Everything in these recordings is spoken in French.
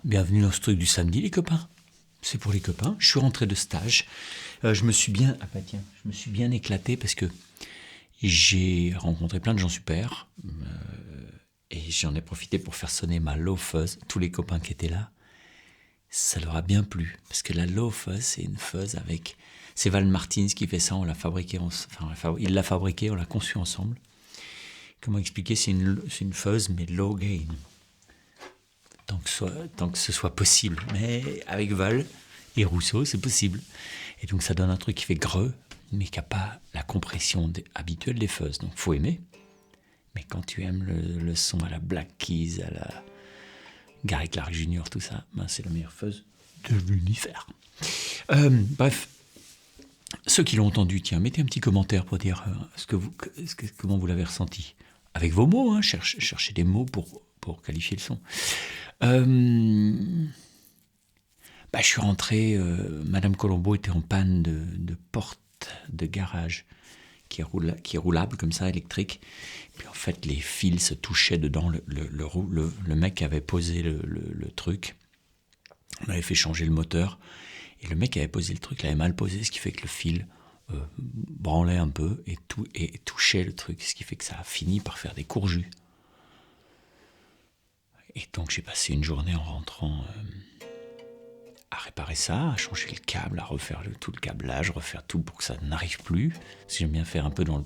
Bienvenue dans ce truc du samedi, les copains. C'est pour les copains. Je suis rentré de stage. Je me suis bien éclaté parce que j'ai rencontré plein de gens super. Et j'en ai profité pour faire sonner ma low fuzz. Tous les copains qui étaient là, ça leur a bien plu. Parce que la low fuzz, c'est une fuzz avec... C'est Val Martins qui fait ça, on l'a fabriqué, il l'a fabriqué, on l'a conçu ensemble. Comment expliquer, c'est une fuzz, mais low gain. Tant que ce soit possible. Mais avec Val et Rousseau, c'est possible. Et donc ça donne un truc qui fait greux, mais qui n'a pas la compression habituelle des fuzz. Donc faut aimer. Mais quand tu aimes le son à la Black Keys, à la Gary Clark Jr., tout ça, ben c'est la meilleure fuzz de l'univers. Bref, ceux qui l'ont entendu, tiens, mettez un petit commentaire pour dire comment vous l'avez ressenti. Avec vos mots, hein, cherchez des mots pour qualifier le son. Je suis rentré, Madame Colombo était en panne de porte de garage qui est roulable comme ça, électrique. Puis en fait, les fils se touchaient dedans. Le mec avait posé le truc. On avait fait changer le moteur. Et le mec qui avait posé le truc l'avait mal posé, ce qui fait que le fil branlait un peu et touchait le truc. Ce qui fait que ça a fini par faire des courjus. Et donc j'ai passé une journée en rentrant à réparer ça, à changer le câble, à refaire tout le câblage, refaire tout pour que ça n'arrive plus. Parce que j'aime bien faire un peu dans le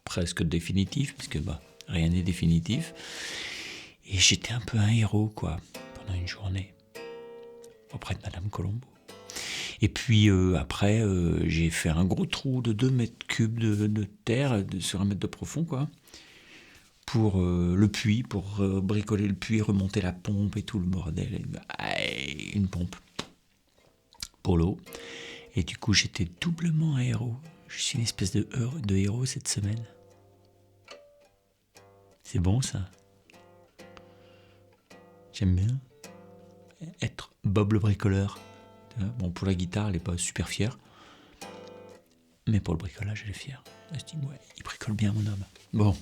presque définitif, parce que rien n'est définitif. Et j'étais un peu un héros, quoi, pendant une journée, auprès de Madame Colombo. Et puis après, j'ai fait un gros trou de 2 mètres cubes de terre sur 1 mètre de profond, quoi, pour le puits, pour bricoler le puits, remonter la pompe et tout le bordel. Une pompe pour l'eau. Et du coup, j'étais doublement un héros. Je suis une espèce de héros cette semaine. C'est bon, ça. J'aime bien être Bob le bricoleur. Bon, pour la guitare, elle n'est pas super fière. Mais pour le bricolage, elle est fière. Elle se dit, ouais, il bricole bien, mon homme. Bon.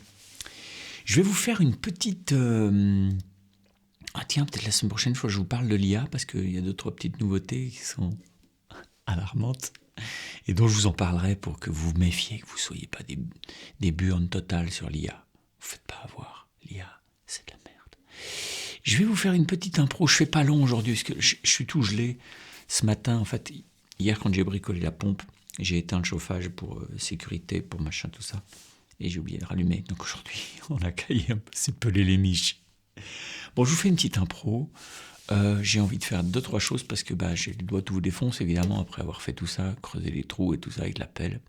Je vais vous faire une petite... Ah tiens, peut-être la semaine prochaine, je vous parle de l'IA, parce qu'il y a 2-3 petites nouveautés qui sont alarmantes, et dont je vous en parlerai pour que vous vous méfiez, que vous ne soyez pas des burnes totales sur l'IA. Vous ne faites pas avoir. L'IA, c'est de la merde. Je vais vous faire une petite impro. Je ne fais pas long aujourd'hui, parce que je suis tout gelé. Ce matin, en fait, hier, quand j'ai bricolé la pompe, j'ai éteint le chauffage pour sécurité, pour machin, tout ça. Et j'ai oublié de rallumer. Donc aujourd'hui, on a caillé un peu, c'est pelé les miches. Bon, je vous fais une petite impro. J'ai envie de faire 2-3 choses parce que j'ai le doigt tout défonce, évidemment, après avoir fait tout ça, creuser les trous et tout ça avec la pelle.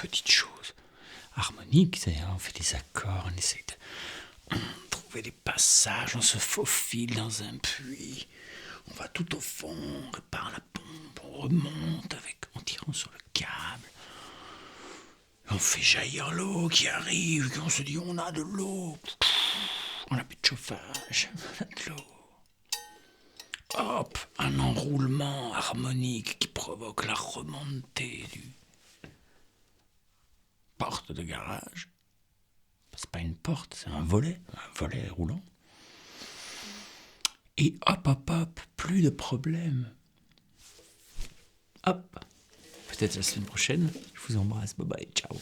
petites choses. Harmonique, c'est-à-dire on fait des accords, on essaie de trouver des passages, on se faufile dans un puits, on va tout au fond, on répare la pompe, on remonte en tirant sur le câble. On fait jaillir l'eau qui arrive, et on se dit on a de l'eau. On n'a plus de chauffage, on a de l'eau. Hop, un enroulement harmonique qui provoque la remontée du porte de garage. C'est pas une porte, c'est un volet roulant. Et hop, plus de problème. Hop, peut-être la semaine prochaine. Je vous embrasse, bye bye, ciao.